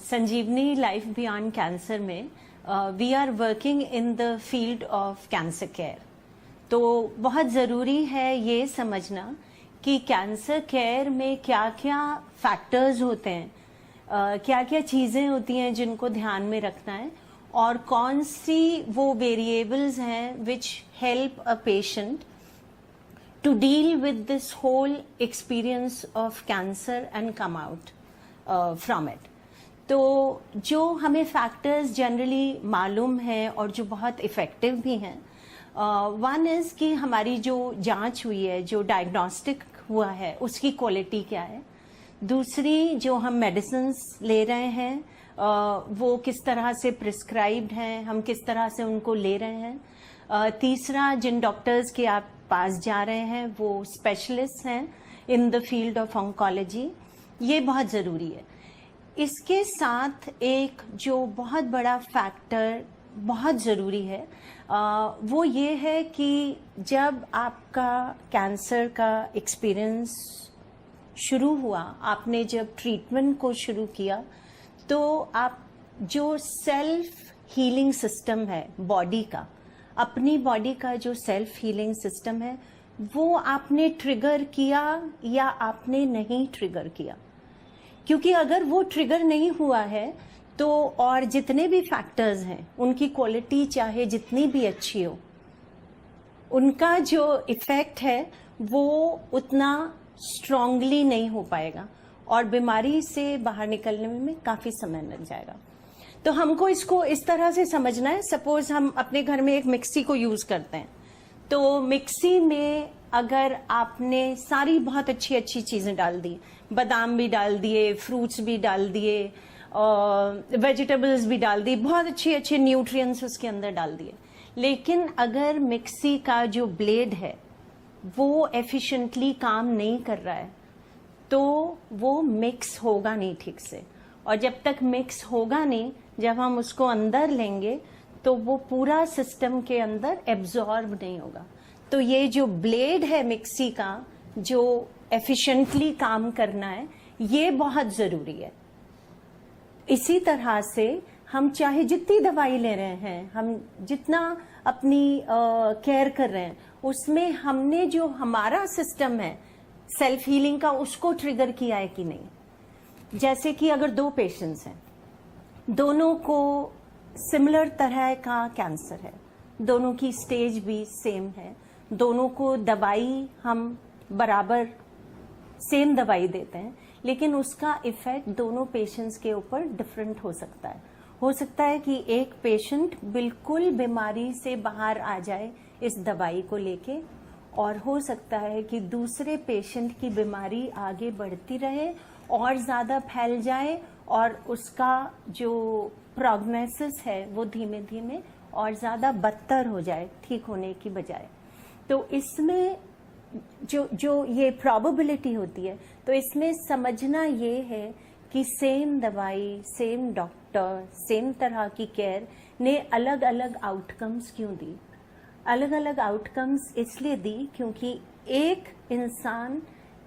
संजीवनी life beyond cancer में we are working in the field of cancer care. तो बहुत ज़रूरी है ये समझना कि कैंसर केयर में क्या क्या फैक्टर्स होते हैं, क्या क्या चीज़ें होती हैं जिनको ध्यान में रखना है, और कौन सी वो वेरिएबल्स हैं which help a patient to deal with this whole experience of cancer and come out from it। तो जो हमें फैक्टर्स जनरली मालूम है और जो बहुत इफ़ेक्टिव भी हैं, वन इज़ कि हमारी जो जांच हुई है, जो डायग्नोस्टिक हुआ है, उसकी क्वालिटी क्या है। दूसरी, जो हम मेडिसिन्स ले रहे हैं वो किस तरह से प्रिस्क्राइब्ड हैं, हम किस तरह से उनको ले रहे हैं। तीसरा, जिन डॉक्टर्स के आप पास जा रहे हैं वो स्पेशलिस्ट हैं इन द फील्ड ऑफ ऑन्कोलॉजी, ये बहुत ज़रूरी है। इसके साथ एक जो बहुत बड़ा फैक्टर बहुत ज़रूरी है वो ये है कि जब आपका कैंसर का एक्सपीरियंस शुरू हुआ, आपने जब ट्रीटमेंट को शुरू किया, तो आप जो सेल्फ हीलिंग सिस्टम है बॉडी का, अपनी बॉडी का जो सेल्फ हीलिंग सिस्टम है, वो आपने ट्रिगर किया या आपने नहीं ट्रिगर किया। क्योंकि अगर वो ट्रिगर नहीं हुआ है तो और जितने भी फैक्टर्स हैं उनकी क्वालिटी चाहे जितनी भी अच्छी हो, उनका जो इफेक्ट है वो उतना स्ट्रांगली नहीं हो पाएगा और बीमारी से बाहर निकलने में काफ़ी समय लग जाएगा। तो हमको इसको इस तरह से समझना है। सपोज हम अपने घर में एक मिक्सी को यूज करते हैं, तो मिक्सी में अगर आपने सारी बहुत अच्छी अच्छी चीजें डाल दी, बादाम भी डाल दिए, फ्रूट्स भी डाल दिए, वेजिटेबल्स भी डाल दी, बहुत अच्छे अच्छे न्यूट्रिएंट्स उसके अंदर डाल दिए, लेकिन अगर मिक्सी का जो ब्लेड है वो एफिशिएंटली काम नहीं कर रहा है तो वो मिक्स होगा नहीं ठीक से, और जब तक मिक्स होगा नहीं, जब हम उसको अंदर लेंगे तो वो पूरा सिस्टम के अंदर एब्जॉर्ब नहीं होगा। तो ये जो ब्लेड है मिक्सी का, जो एफिशिएंटली काम करना है, ये बहुत ज़रूरी है। इसी तरह से हम चाहे जितनी दवाई ले रहे हैं, हम जितना अपनी केयर कर रहे हैं, उसमें हमने जो हमारा सिस्टम है सेल्फ हीलिंग का, उसको ट्रिगर किया है कि नहीं। जैसे कि अगर दो पेशेंट्स हैं, दोनों को सिमिलर तरह का कैंसर है, दोनों की स्टेज भी सेम है, दोनों को दवाई हम बराबर सेम दवाई देते हैं, लेकिन उसका इफेक्ट दोनों पेशेंट्स के ऊपर डिफरेंट हो सकता है। हो सकता है कि एक पेशेंट बिल्कुल बीमारी से बाहर आ जाए इस दवाई को लेके, और हो सकता है कि दूसरे पेशेंट की बीमारी आगे बढ़ती रहे और ज़्यादा फैल जाए और उसका जो प्रोग्नोसिस है वो धीमे धीमे और ज़्यादा बदतर हो जाए ठीक होने की बजाय। तो इसमें जो ये प्रोबेबिलिटी होती है, तो इसमें समझना ये है कि सेम दवाई, सेम डॉक्टर, सेम तरह की केयर ने अलग अलग आउटकम्स क्यों दी। अलग अलग आउटकम्स इसलिए दी क्योंकि एक इंसान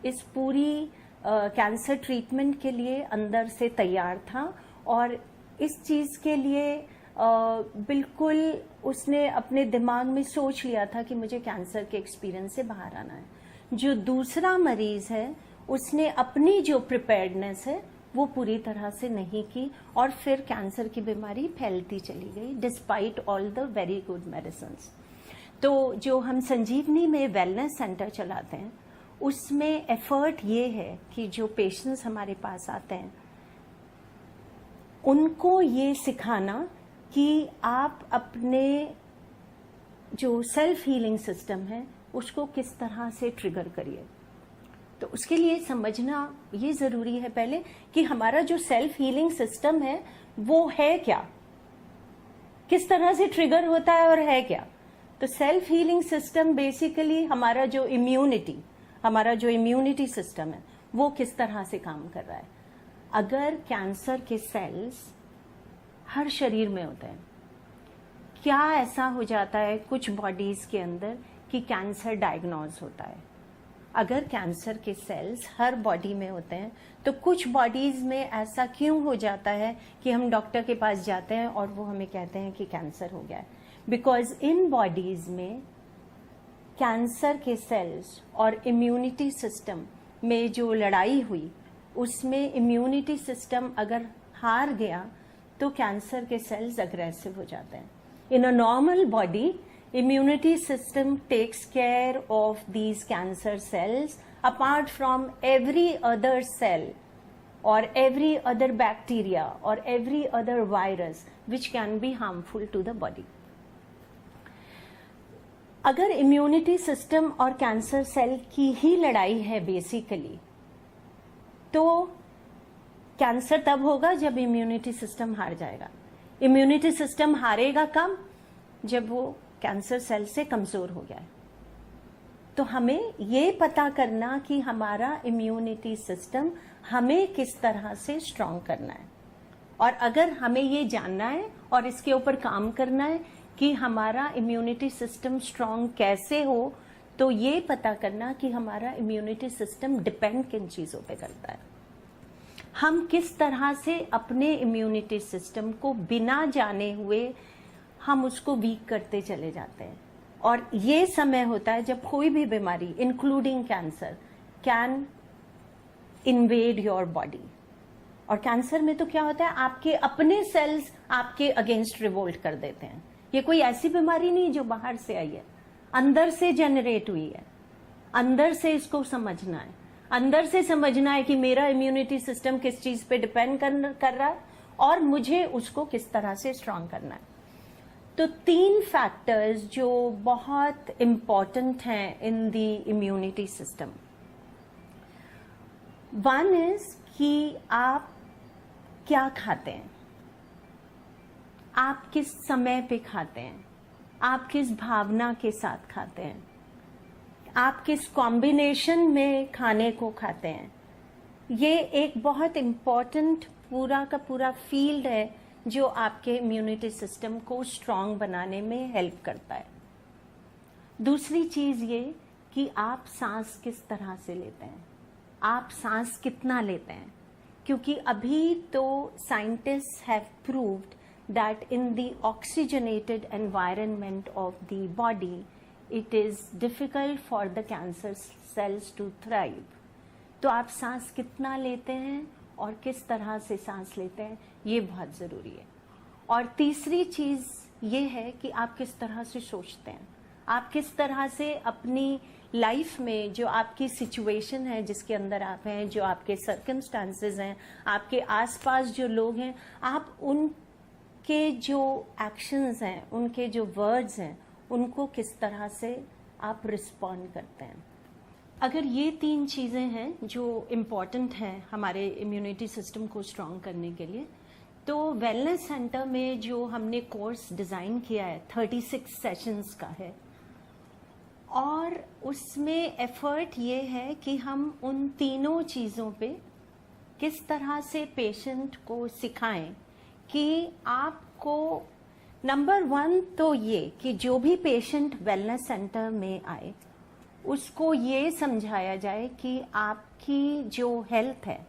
इस पूरी कैंसर ट्रीटमेंट के लिए अंदर से तैयार था और इस चीज़ के लिए बिल्कुल उसने अपने दिमाग में सोच लिया था कि मुझे कैंसर के एक्सपीरियंस से बाहर आना है। जो दूसरा मरीज है उसने अपनी जो प्रिपेयर्डनेस है वो पूरी तरह से नहीं की और फिर कैंसर की बीमारी फैलती चली गई despite all the very good medicines. तो जो हम संजीवनी में वेलनेस सेंटर चलाते हैं, उसमें एफर्ट ये है कि जो पेशेंट्स हमारे पास आते हैं उनको ये सिखाना कि आप अपने जो सेल्फ हीलिंग सिस्टम है उसको किस तरह से ट्रिगर करिए। तो उसके लिए समझना ये ज़रूरी है पहले कि हमारा जो सेल्फ हीलिंग सिस्टम है वो है क्या, किस तरह से ट्रिगर होता है और है क्या। तो सेल्फ हीलिंग सिस्टम बेसिकली हमारा जो इम्यूनिटी सिस्टम है वो किस तरह से काम कर रहा है। अगर कैंसर के सेल्स हर शरीर में होते हैं, क्या ऐसा हो जाता है कुछ बॉडीज के अंदर कि कैंसर डायग्नोज होता है अगर कैंसर के सेल्स हर बॉडी में होते हैं तो कुछ बॉडीज में ऐसा क्यों हो जाता है कि हम डॉक्टर के पास जाते हैं और वो हमें कहते हैं कि कैंसर हो गया है? बिकॉज इन बॉडीज में कैंसर के सेल्स और इम्यूनिटी सिस्टम में जो लड़ाई हुई, उसमें इम्यूनिटी सिस्टम अगर हार गया तो कैंसर के सेल्स अग्रेसिव हो जाते हैं. In a normal body, immunity system takes care of these cancer cells apart from every other cell or every other bacteria or every other virus which can be harmful to the body. अगर immunity system और cancer cell की ही लड़ाई है basically, तो cancer तब होगा जब immunity system हार जाएगा. इम्यूनिटी सिस्टम हारेगा कब? जब वो कैंसर सेल से कमजोर हो गया है. तो हमें ये पता करना कि हमारा इम्यूनिटी सिस्टम हमें किस तरह से स्ट्रांग करना है, और अगर हमें ये जानना है और इसके ऊपर काम करना है कि हमारा इम्यूनिटी सिस्टम स्ट्रांग कैसे हो, तो ये पता करना कि हमारा इम्यूनिटी सिस्टम डिपेंड किन चीजों पे करता है. हम किस तरह से अपने इम्यूनिटी सिस्टम को बिना जाने हुए हम उसको वीक करते चले जाते हैं. और ये समय होता है जब कोई भी बीमारी including cancer can invade your body. और कैंसर में तो क्या होता है, आपके अपने सेल्स आपके अगेंस्ट रिवोल्ट कर देते हैं. ये कोई ऐसी बीमारी नहीं जो बाहर से आई है, अंदर से जनरेट हुई है. अंदर से इसको समझना है, अंदर से समझना है कि मेरा इम्यूनिटी सिस्टम किस चीज पे डिपेंड कर रहा है और मुझे उसको किस तरह से स्ट्रांग करना है. तो 3 फैक्टर्स जो बहुत इंपॉर्टेंट हैं in the immunity system. One is कि आप क्या खाते हैं, आप किस समय पे खाते हैं, आप किस भावना के साथ खाते हैं, आप किस कॉम्बिनेशन में खाने को खाते हैं. ये एक बहुत इंपॉर्टेंट पूरा का पूरा फील्ड है जो आपके इम्यूनिटी सिस्टम को स्ट्रांग बनाने में हेल्प करता है. दूसरी चीज ये कि आप सांस किस तरह से लेते हैं, आप सांस कितना लेते हैं. क्योंकि अभी तो scientists have proved that in the oxygenated environment of the body it is difficult for the cancer cells to thrive. तो आप सांस कितना लेते हैं और किस तरह से सांस लेते हैं, ये बहुत जरूरी है. और तीसरी चीज ये है कि आप किस तरह से सोचते हैं, आप किस तरह से अपनी लाइफ में जो आपकी सिचुएशन है जिसके अंदर आप हैं, जो आपके सर्कमस्टांसेस हैं, आपके आसपास जो लोग हैं, आप उनके जो एक्शंस हैं, उनके जो वर्ड्स हैं, उनको किस तरह से आप रिस्पॉन्ड करते हैं. अगर ये 3 चीजें हैं जो इम्पॉर्टेंट हैं हमारे इम्यूनिटी सिस्टम को स्ट्रांग करने के लिए, तो वेलनेस सेंटर में जो हमने कोर्स डिजाइन किया है 36 सेशंस का है, और उसमें एफर्ट ये है कि हम उन तीनों चीजों पे किस तरह से पेशेंट को सिखाएं कि आपको नंबर 1 तो ये कि जो भी पेशेंट वेलनेस सेंटर में आए उसको ये समझाया जाए कि आपकी जो हेल्थ है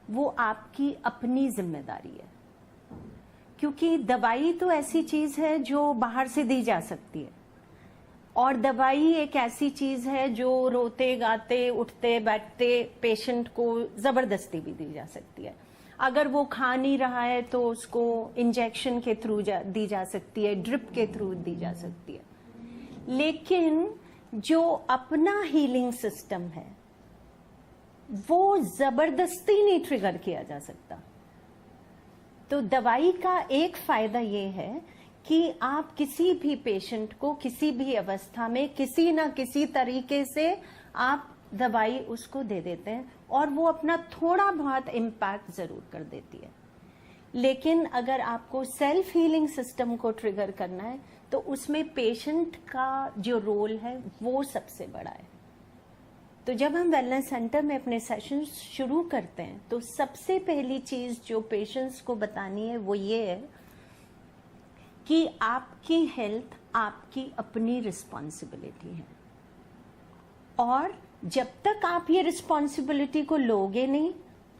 वो आपकी अपनी जिम्मेदारी है. क्योंकि दवाई तो ऐसी चीज है जो बाहर से दी जा सकती है, और दवाई एक ऐसी चीज है जो रोते गाते उठते बैठते पेशेंट को जबरदस्ती भी दी जा सकती है. अगर वो खा नहीं रहा है तो उसको इंजेक्शन के थ्रू दी जा सकती है, ड्रिप के थ्रू दी जा सकती है. लेकिन जो अपना हीलिंग सिस्टम है वो जबरदस्ती नहीं ट्रिगर किया जा सकता. तो दवाई का एक फायदा ये है कि आप किसी भी पेशेंट को किसी भी अवस्था में किसी ना किसी तरीके से आप दवाई उसको दे देते हैं और वो अपना थोड़ा बहुत इम्पैक्ट जरूर कर देती है. लेकिन अगर आपको सेल्फ हीलिंग सिस्टम को ट्रिगर करना है तो उसमें पेशेंट का जो रोल है वो सबसे बड़ा है. तो जब हम वेलनेस सेंटर में अपने सेशन शुरू करते हैं तो सबसे पहली चीज जो पेशेंट्स को बतानी है वो ये है कि आपकी हेल्थ आपकी अपनी रिस्पॉन्सिबिलिटी है, और जब तक आप ये रिस्पॉन्सिबिलिटी को लोगे नहीं,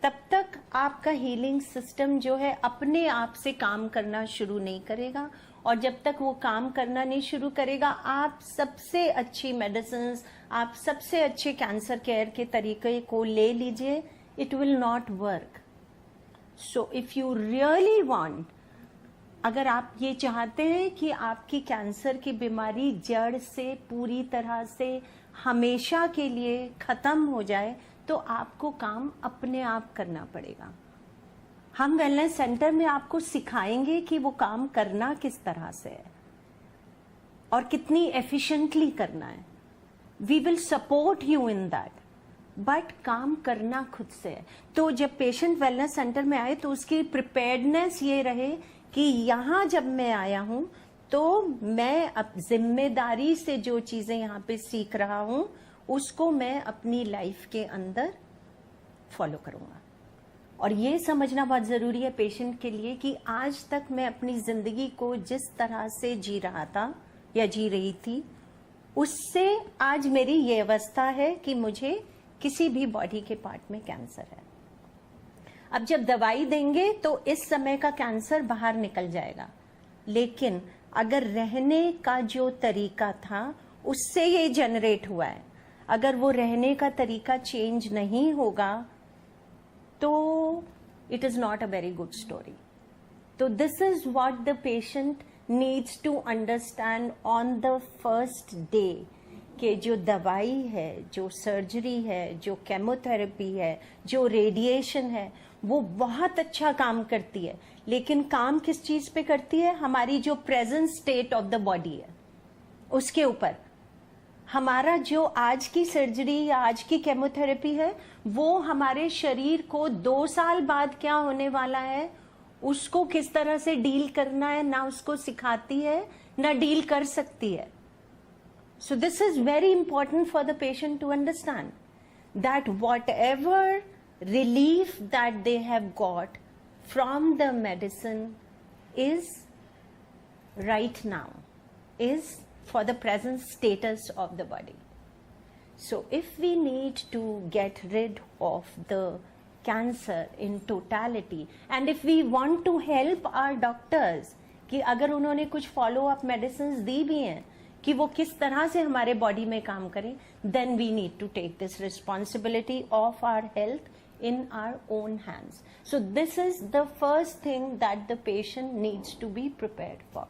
तब तक आपका हीलिंग सिस्टम जो है अपने आप से काम करना शुरू नहीं करेगा, और जब तक वो काम करना नहीं शुरू करेगा, आप सबसे अच्छी मेडिसिन्स, आप सबसे अच्छे कैंसर केयर के तरीके को ले लीजिए, it will not work. So if you really want, अगर आप ये चाहते हैं कि आपकी कैंसर की बीमारी जड़ से पूरी तरह से हमेशा के लिए खत्म हो जाए, तो आपको काम अपने आप करना पड़ेगा. हम वेलनेस सेंटर में आपको सिखाएंगे कि वो काम करना किस तरह से है और कितनी एफिशिएंटली करना है. We will support you in that, but काम करना खुद से है. तो जब पेशेंट वेलनेस सेंटर में आए तो उसकी प्रिपेयर्डनेस ये रहे कि यहाँ जब मैं आया हूं तो मैं अब जिम्मेदारी से जो चीजें यहाँ पे सीख रहा हूं उसको मैं अपनी लाइफ के अंदर फॉलो करूंगा. और ये समझना बहुत जरूरी है पेशेंट के लिए कि आज तक मैं अपनी जिंदगी को जिस तरह से जी रहा था या जी रही थी, उससे आज मेरी ये अवस्था है कि मुझे किसी भी बॉडी के पार्ट में कैंसर है. अब जब दवाई देंगे तो इस समय का कैंसर बाहर निकल जाएगा, लेकिन अगर रहने का जो तरीका था उससे ये जनरेट हुआ है, अगर वो रहने का तरीका चेंज नहीं होगा तो it is not a very good story. तो this is what the patient needs to understand on the first day, कि जो दवाई है, जो सर्जरी है, जो केमोथेरेपी है, जो रेडिएशन है, वो बहुत अच्छा काम करती है. लेकिन काम किस चीज पे करती है? हमारी जो present state of the body है उसके ऊपर. हमारा जो आज की सर्जरी या आज की केमोथेरेपी है वो हमारे शरीर को 2 साल बाद क्या होने वाला है उसको किस तरह से डील करना है ना उसको सिखाती है ना डील कर सकती है. So this is very important for the patient to understand that whatever relief that they have got from the medicine is right now, is for the present status of the body. So if we need to get rid of the cancer in totality, and if we want to help our doctors कि अगर उन्होंने कुछ follow up medicines दी भी हैं कि वो किस तरह से हमारे बॉडी में काम करें, then we need to take this responsibility of our health in our own hands. So this is the first thing that the patient needs to be prepared for.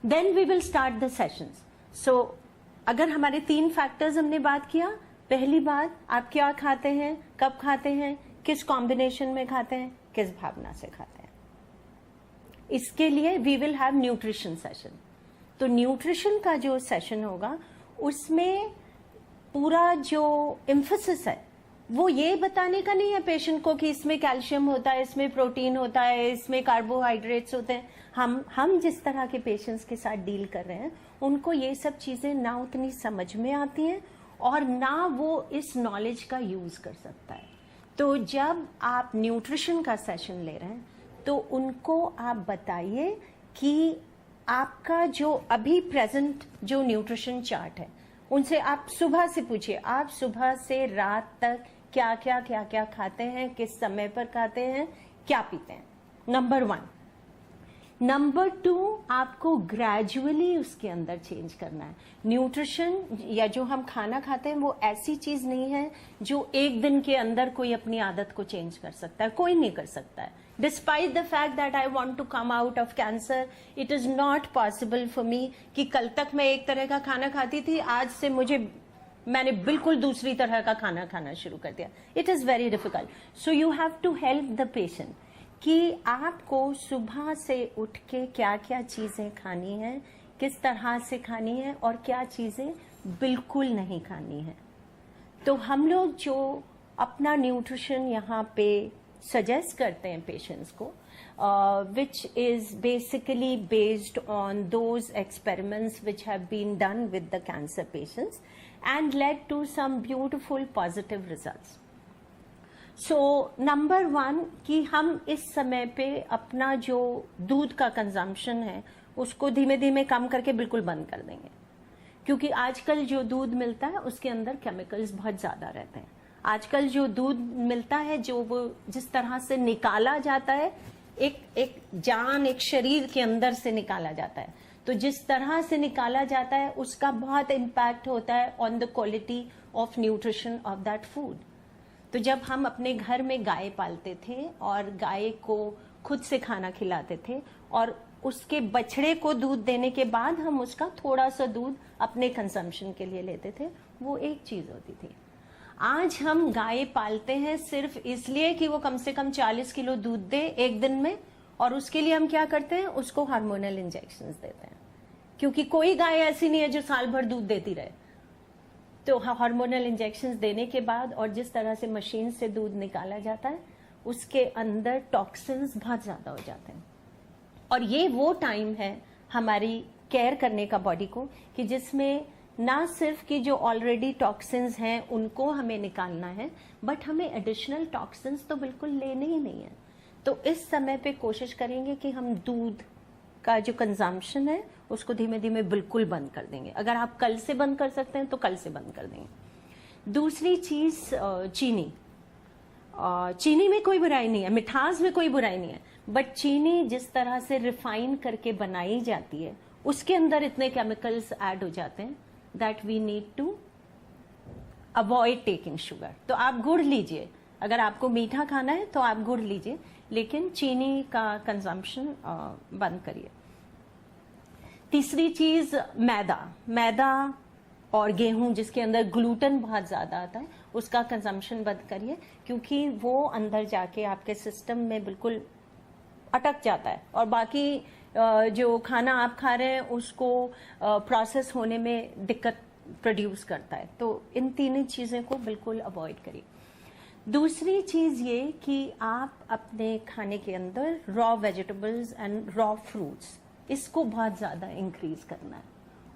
Then we will start the sessions. So अगर हमारे 3 factors हमने बात किया, पहली बात आप क्या खाते हैं, कब खाते हैं, किस कॉम्बिनेशन में खाते हैं, किस भावना से खाते हैं. इसके लिए we will have nutrition session. तो न्यूट्रिशन का जो सेशन होगा उसमें पूरा जो एम्फसिस है वो ये बताने का नहीं है पेशेंट को कि इसमें कैल्शियम होता है, इसमें प्रोटीन होता है, इसमें कार्बोहाइड्रेट्स होते हैं. हम जिस तरह के पेशेंट्स के साथ डील कर रहे हैं उनको ये सब चीजें ना उतनी समझ में आती हैं और ना वो इस नॉलेज का यूज कर सकता है. तो जब आप न्यूट्रिशन का सेशन ले रहे हैं तो उनको आप बताइए कि आपका जो अभी प्रेजेंट जो न्यूट्रिशन चार्ट है उनसे आप सुबह से पूछिए, आप सुबह से रात तक क्या क्या क्या क्या खाते हैं, किस समय पर खाते हैं, क्या पीते हैं. नंबर 1. नंबर 2, आपको ग्रेजुअली उसके अंदर चेंज करना है. न्यूट्रिशन या जो हम खाना खाते हैं वो ऐसी चीज नहीं है जो एक दिन के अंदर कोई अपनी आदत को चेंज कर सकता है. कोई नहीं कर सकता है. Despite the fact that I want to come out of cancer, it is not possible for me कि कल तक मैं एक तरह का खाना खाती थी, आज से मैंने बिल्कुल दूसरी तरह का खाना खाना शुरू कर दिया. It is very difficult. So you have to help the patient कि आपको सुबह से उठ के क्या क्या चीजें खानी है, किस तरह से खानी है और क्या चीजें बिल्कुल नहीं खानी है. तो हम लोग जो अपना न्यूट्रिशन यहाँ पे सजेस्ट करते हैं पेशेंट्स को, which is basically based on those experiments which have been done with the cancer patients and led to some beautiful positive results. So number 1 कि हम इस समय पे अपना जो दूध का कंजम्पशन है उसको धीमे धीमे कम करके बिल्कुल बंद कर देंगे. क्योंकि आजकल जो दूध मिलता है उसके अंदर केमिकल्स बहुत ज्यादा रहते हैं। आजकल जो दूध मिलता है, जो वो जिस तरह से निकाला जाता है, एक जान, एक शरीर के अंदर से निकाला जाता है, तो जिस तरह से निकाला जाता है उसका बहुत इम्पैक्ट होता है on the quality of nutrition of that food. तो जब हम अपने घर में गाय पालते थे और गाय को खुद से खाना खिलाते थे और उसके बछड़े को दूध देने के बाद हम उसका थोड़ा सा दूध अपने कंजम्पशन के लिए लेते थे, वो एक चीज होती थी। आज हम गाय पालते हैं सिर्फ इसलिए कि वो कम से कम 40 किलो दूध दे एक दिन में, और उसके लिए हम क्या करते हैं, उसको हार्मोनल इंजेक्शंस देते हैं, क्योंकि कोई गाय ऐसी नहीं है जो साल भर दूध देती रहे। तो हार्मोनल इंजेक्शंस देने के बाद और जिस तरह से मशीन से दूध निकाला जाता है, उसके अंदर टॉक्सिन्स बहुत ज्यादा हो जाते हैं। और ये वो टाइम है हमारी केयर करने का बॉडी को, कि जिसमें ना सिर्फ कि जो ऑलरेडी टॉक्सिन्स हैं उनको हमें निकालना है, बट हमें एडिशनल टॉक्सिन्स तो बिल्कुल लेने ही नहीं है। तो इस समय पे कोशिश करेंगे कि हम दूध का जो कंजम्पशन है उसको धीमे धीमे बिल्कुल बंद कर देंगे। अगर आप कल से बंद कर सकते हैं तो कल से बंद कर देंगे। दूसरी चीज चीनी। चीनी में कोई बुराई नहीं है, मिठास में कोई बुराई नहीं है, बट चीनी जिस तरह से रिफाइन करके बनाई जाती है उसके अंदर इतने केमिकल्स ऐड हो जाते हैं that we need to avoid taking sugar. तो आप गुड़ लीजिए, अगर आपको मीठा खाना है तो आप गुड़ लीजिए, लेकिन चीनी का कंजम्पशन बंद करिए। तीसरी चीज मैदा और गेहूं जिसके अंदर ग्लूटेन बहुत ज्यादा आता है, उसका कंजम्पशन बंद करिए, क्योंकि वो अंदर जाके आपके सिस्टम में बिल्कुल अटक जाता है और बाकी जो खाना आप खा रहे हैं उसको प्रोसेस होने में दिक्कत प्रोड्यूस करता है। तो इन तीनों चीजें को बिल्कुल अवॉइड करिए। दूसरी चीज ये कि आप अपने खाने के अंदर raw vegetables and raw fruits, इसको बहुत ज्यादा इंक्रीज करना है।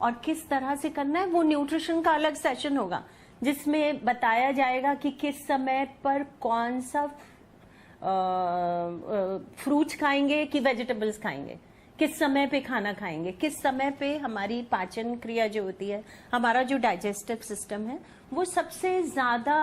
और किस तरह से करना है वो न्यूट्रिशन का अलग सेशन होगा, जिसमें बताया जाएगा कि किस समय पर कौन सा फ्रूट्स खाएंगे कि वेजिटेबल्स खाएंगे, किस समय पे खाना खाएंगे, किस समय पे हमारी पाचन क्रिया जो होती है, हमारा जो डाइजेस्टिव सिस्टम है वो सबसे ज्यादा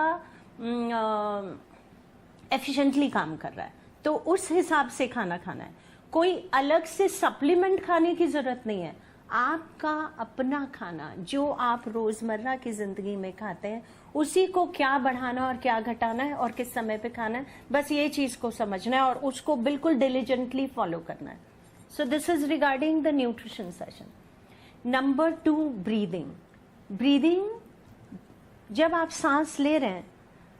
एफिशिएंटली काम कर रहा है। तो उस हिसाब से खाना खाना है, कोई अलग से सप्लीमेंट खाने की जरूरत नहीं है। आपका अपना खाना जो आप रोजमर्रा की जिंदगी में खाते हैं उसी को क्या बढ़ाना और क्या घटाना है और किस समय पे खाना है, बस ये चीज को समझना है और उसको बिल्कुल डिलीजेंटली फॉलो करना है। So this is regarding the nutrition session. Number 2, breathing. जब आप सांस ले रहे हैं,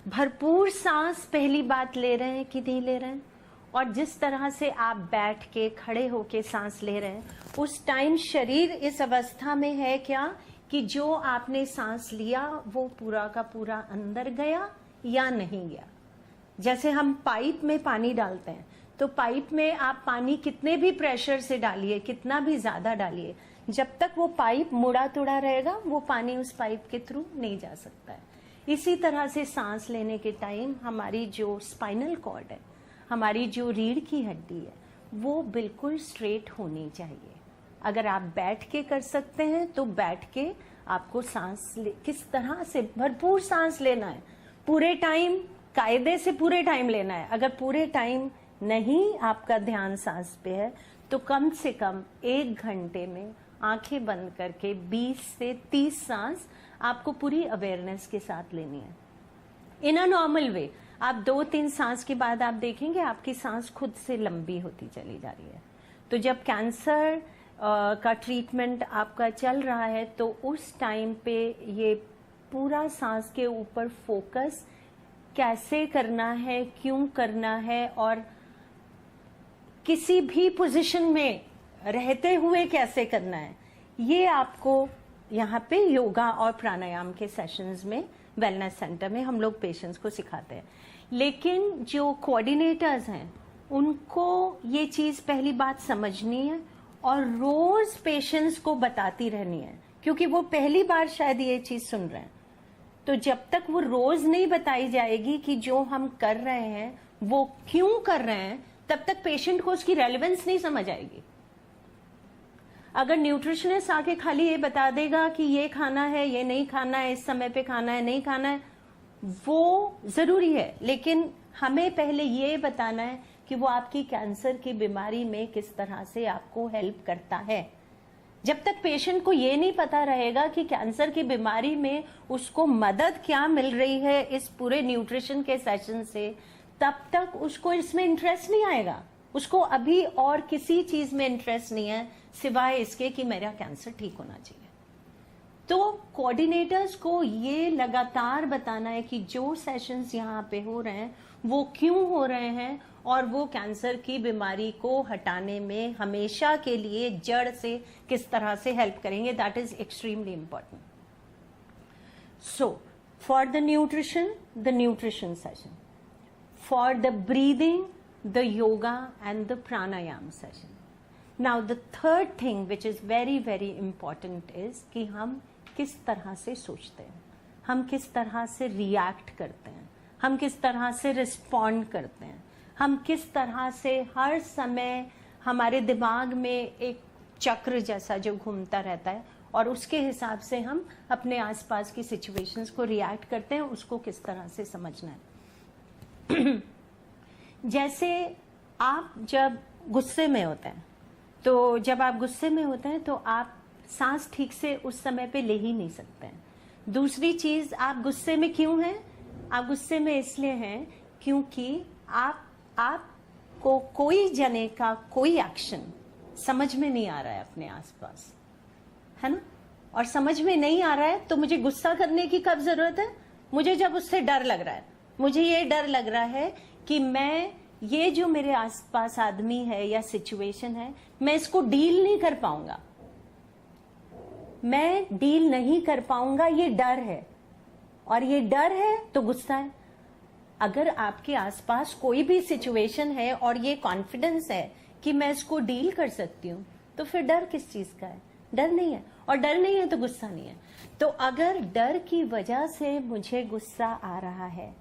भरपूर सांस पहली बात ले रहे हैं कि नहीं ले रहे हैं, और जिस तरह से आप बैठ के खड़े होके सांस ले रहे हैं उस टाइम शरीर इस अवस्था में है क्या कि जो आपने सांस लिया वो पूरा का पूरा अंदर गया या नहीं गया। जैसे हम पाइप में पानी डालते हैं तो पाइप में आप पानी कितने भी प्रेशर से डालिए, कितना भी ज्यादा डालिए, जब तक वो पाइप मुड़ा तुड़ा रहेगा वो पानी उस पाइप के थ्रू नहीं जा सकता है। इसी तरह से सांस लेने के टाइम हमारी जो स्पाइनल कॉर्ड है, हमारी जो रीढ़ की हड्डी है, वो बिल्कुल स्ट्रेट होनी चाहिए। अगर आप बैठ के कर सकते हैं तो बैठ के आपको सांस किस तरह से भरपूर सांस लेना है, पूरे टाइम, कायदे से पूरे टाइम लेना है। अगर पूरे टाइम नहीं आपका ध्यान सांस पे है तो कम से कम 1 घंटे में आंखें बंद करके 20 से 30 सांस आपको पूरी अवेयरनेस के साथ लेनी है इन अ नॉर्मल वे। आप 2-3 सांस के बाद आप देखेंगे आपकी सांस खुद से लंबी होती चली जा रही है। तो जब कैंसर का ट्रीटमेंट आपका चल रहा है तो उस टाइम पे ये पूरा सांस के ऊपर फोकस कैसे करना है, क्यों करना है, और किसी भी पोजीशन में रहते हुए कैसे करना है, ये आपको यहाँ पे योगा और प्राणायाम के सेशंस में वेलनेस सेंटर में हम लोग पेशेंट्स को सिखाते हैं। लेकिन जो कोऑर्डिनेटर्स हैं उनको ये चीज पहली बात समझनी है और रोज पेशेंट्स को बताती रहनी है, क्योंकि वो पहली बार शायद ये चीज सुन रहे हैं। तो जब तक वो रोज नहीं बताई जाएगी कि जो हम कर रहे हैं वो क्यों कर रहे हैं, तब तक पेशेंट को उसकी रेलेवेंस नहीं समझ आएगी। अगर न्यूट्रिशनिस्ट आके खाली ये बता देगा कि ये खाना है, ये नहीं खाना है, इस समय पे खाना है, नहीं खाना है, वो जरूरी है, लेकिन हमें पहले ये बताना है कि वो आपकी कैंसर की बीमारी में किस तरह से आपको हेल्प करता है। जब तक पेशेंट को ये नहीं पता रहेगा कि कैंसर की बीमारी में उसको मदद क्या मिल रही है इस पूरे न्यूट्रिशन के सेशन से, तब तक उसको इसमें इंटरेस्ट नहीं आएगा। उसको अभी और किसी चीज में इंटरेस्ट नहीं है सिवाय इसके कि मेरा कैंसर ठीक होना चाहिए। तो कोऑर्डिनेटर्स को ये लगातार बताना है कि जो सेशंस यहाँ पे हो रहे हैं वो क्यों हो रहे हैं और वो कैंसर की बीमारी को हटाने में हमेशा के लिए जड़ से किस तरह से हेल्प करेंगे। That is extremely important. So for the nutrition session, for the breathing, the yoga and the pranayam session. Now the third thing which is very very important is कि हम किस तरह से सोचते हैं, हम किस तरह से रिएक्ट करते हैं, हम किस तरह से रिस्पॉन्ड करते हैं, हम किस तरह से हर समय हमारे दिमाग में एक चक्र जैसा जो घूमता रहता है और उसके हिसाब से हम अपने आसपास की सिचुएशंस को रिएक्ट करते हैं, उसको किस तरह से समझना है। जैसे आप जब गुस्से में होते हैं, तो जब आप गुस्से में होते हैं तो आप सांस ठीक से उस समय पे ले ही नहीं सकते हैं। दूसरी चीज, आप गुस्से में क्यों हैं? आप गुस्से में इसलिए हैं क्योंकि आपको कोई जने का कोई एक्शन समझ में नहीं आ रहा है अपने आसपास, है ना? और समझ में नहीं आ रहा है तो मुझे गुस्सा करने की कब जरूरत है? मुझे जब उससे डर लग रहा है, मुझे ये डर लग रहा है कि मैं ये जो मेरे आसपास आदमी है या सिचुएशन है, मैं इसको डील नहीं कर पाऊंगा, मैं डील नहीं कर पाऊंगा, ये डर है, और ये डर है तो गुस्सा है। अगर आपके आसपास कोई भी सिचुएशन है और ये कॉन्फिडेंस है कि मैं इसको डील कर सकती हूं, तो फिर डर किस चीज का है? डर नहीं है, और डर नहीं है तो गुस्सा नहीं है। तो अगर डर की वजह से मुझे गुस्सा आ रहा है,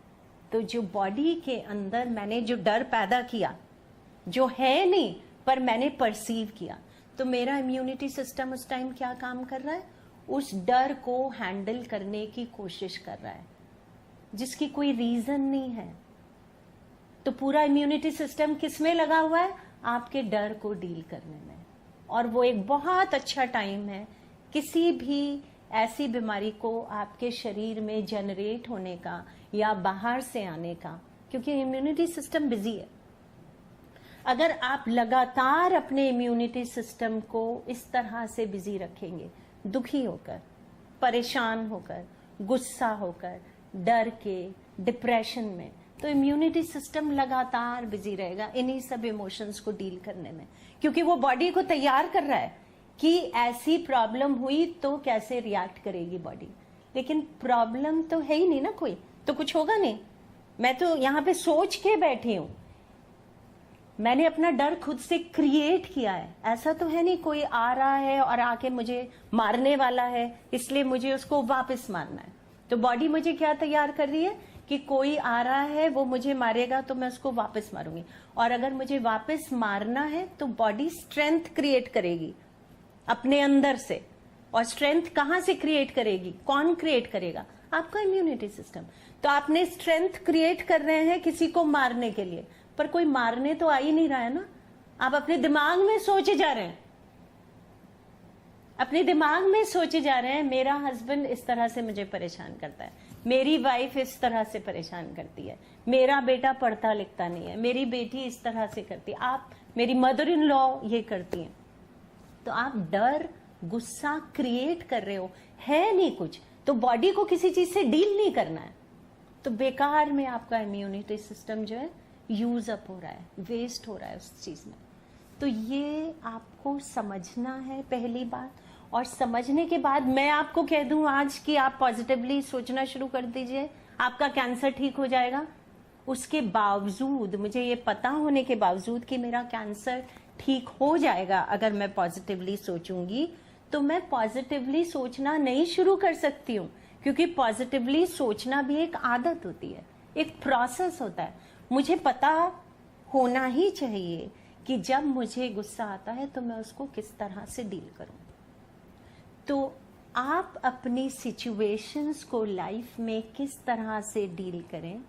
तो जो बॉडी के अंदर मैंने जो डर पैदा किया, जो है नहीं पर मैंने परसीव किया, तो मेरा इम्यूनिटी सिस्टम उस टाइम क्या काम कर रहा है? उस डर को हैंडल करने की कोशिश कर रहा है, जिसकी कोई रीजन नहीं है। तो पूरा इम्यूनिटी सिस्टम किस में लगा हुआ है? आपके डर को डील करने में। और वो एक बहुत अच्छा टाइम है किसी भी ऐसी बीमारी को आपके शरीर में जनरेट होने का या बाहर से आने का, क्योंकि इम्यूनिटी सिस्टम बिजी है। अगर आप लगातार अपने इम्यूनिटी सिस्टम को इस तरह से बिजी रखेंगे, दुखी होकर, परेशान होकर, गुस्सा होकर, डर के, डिप्रेशन में, तो इम्यूनिटी सिस्टम लगातार बिजी रहेगा इन्हीं सब इमोशंस को डील करने में, क्योंकि वो बॉडी को तैयार कर रहा है कि ऐसी प्रॉब्लम हुई तो कैसे रिएक्ट करेगी बॉडी। लेकिन प्रॉब्लम तो है ही नहीं ना कोई, तो कुछ होगा नहीं। मैं तो यहाँ पे सोच के बैठी हूं, मैंने अपना डर खुद से क्रिएट किया है। ऐसा तो है नहीं कोई आ रहा है और आके मुझे मारने वाला है इसलिए मुझे उसको वापस मारना है। तो बॉडी मुझे क्या तैयार कर रही है कि कोई आ रहा है, वो मुझे मारेगा तो मैं उसको वापस मारूंगी। और अगर मुझे वापस मारना है तो बॉडी स्ट्रेंथ क्रिएट करेगी अपने अंदर से। और स्ट्रेंथ कहां से क्रिएट करेगी? कौन क्रिएट करेगा? आपका इम्यूनिटी सिस्टम। तो आपने स्ट्रेंथ क्रिएट कर रहे हैं किसी को मारने के लिए, पर कोई मारने तो आ ही नहीं रहा है ना। आप अपने दिमाग में सोचे जा रहे हैं, अपने दिमाग में सोचे जा रहे हैं, मेरा हस्बैंड इस तरह से मुझे परेशान करता है, मेरी वाइफ इस तरह से परेशान करती है, मेरा बेटा पढ़ता लिखता नहीं है, मेरी बेटी इस तरह से करती है, आप मेरी मदर इन लॉ ये करती हैं। तो आप डर, गुस्सा क्रिएट कर रहे हो, है नहीं कुछ। तो बॉडी को किसी चीज से डील नहीं करना है, तो बेकार में आपका इम्यूनिटी सिस्टम जो है यूज अप हो रहा है, वेस्ट हो रहा है उस चीज में। तो ये आपको समझना है पहली बात। और समझने के बाद मैं आपको कह दूं आज कि आप पॉजिटिवली सोचना शुरू कर दीजिए, आपका कैंसर ठीक हो जाएगा। उसके बावजूद, मुझे ये पता होने के बावजूद कि मेरा कैंसर ठीक हो जाएगा अगर मैं पॉजिटिवली सोचूंगी, तो मैं पॉजिटिवली सोचना नहीं शुरू कर सकती हूँ, क्योंकि पॉजिटिवली सोचना भी एक आदत होती है, एक प्रोसेस होता है। मुझे पता होना ही चाहिए कि जब मुझे गुस्सा आता है तो मैं उसको किस तरह से डील करूं। तो आप अपनी सिचुएशंस को लाइफ में किस तरह से डील करें,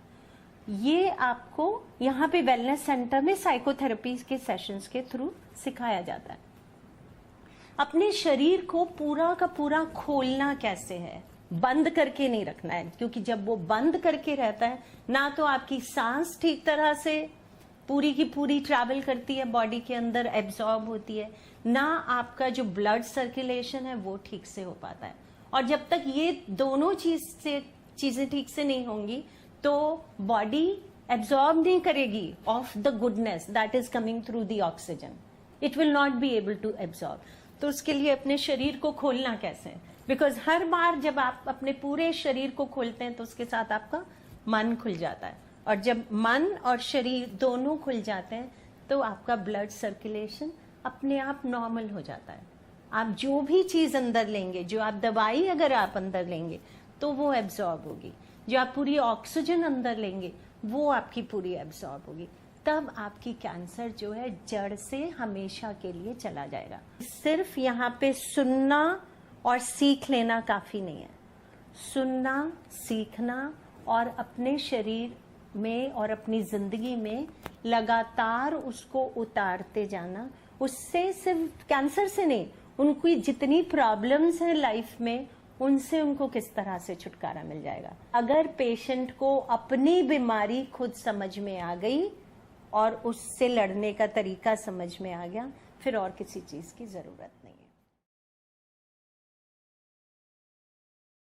ये आपको यहाँ पे वेलनेस सेंटर में साइकोथेरेपी के सेशंस के थ्रू सिखाया जाता है। अपने शरीर को पूरा का पूरा खोलना कैसे है, बंद करके नहीं रखना है, क्योंकि जब वो बंद करके रहता है ना तो आपकी सांस ठीक तरह से पूरी की पूरी ट्रैवल करती है, बॉडी के अंदर एब्जॉर्ब होती है, ना आपका जो ब्लड सर्कुलेशन है वो ठीक से हो पाता है। और जब तक ये दोनों चीजें ठीक से नहीं होंगी तो बॉडी एब्जॉर्ब नहीं करेगी of the goodness that is coming through the oxygen, it will not be able to absorb. तो उसके लिए अपने शरीर को खोलना कैसे, बिकॉज हर बार जब आप अपने पूरे शरीर को खोलते हैं तो उसके साथ आपका मन खुल जाता है, और जब मन और शरीर दोनों खुल जाते हैं तो आपका ब्लड सर्कुलेशन अपने आप नॉर्मल हो जाता है। आप जो भी चीज अंदर लेंगे, जो आप दवाई अगर आप अंदर लेंगे तो वो एब्जॉर्ब होगी, जो आप पूरी ऑक्सीजन अंदर लेंगे वो आपकी पूरी एब्जॉर्ब होगी, तब आपकी कैंसर जो है जड़ से हमेशा के लिए चला जाएगा। सिर्फ यहाँ पे सुनना और सीख लेना काफी नहीं है, सुनना, सीखना और अपने शरीर में और अपनी जिंदगी में लगातार उसको उतारते जाना, उससे सिर्फ कैंसर से नहीं, उनकी जितनी प्रॉब्लम्स हैं लाइफ में उनसे उनको किस तरह से छुटकारा मिल जाएगा। अगर पेशेंट को अपनी बीमारी खुद समझ में आ गई और उससे लड़ने का तरीका समझ में आ गया, फिर और किसी चीज की जरूरत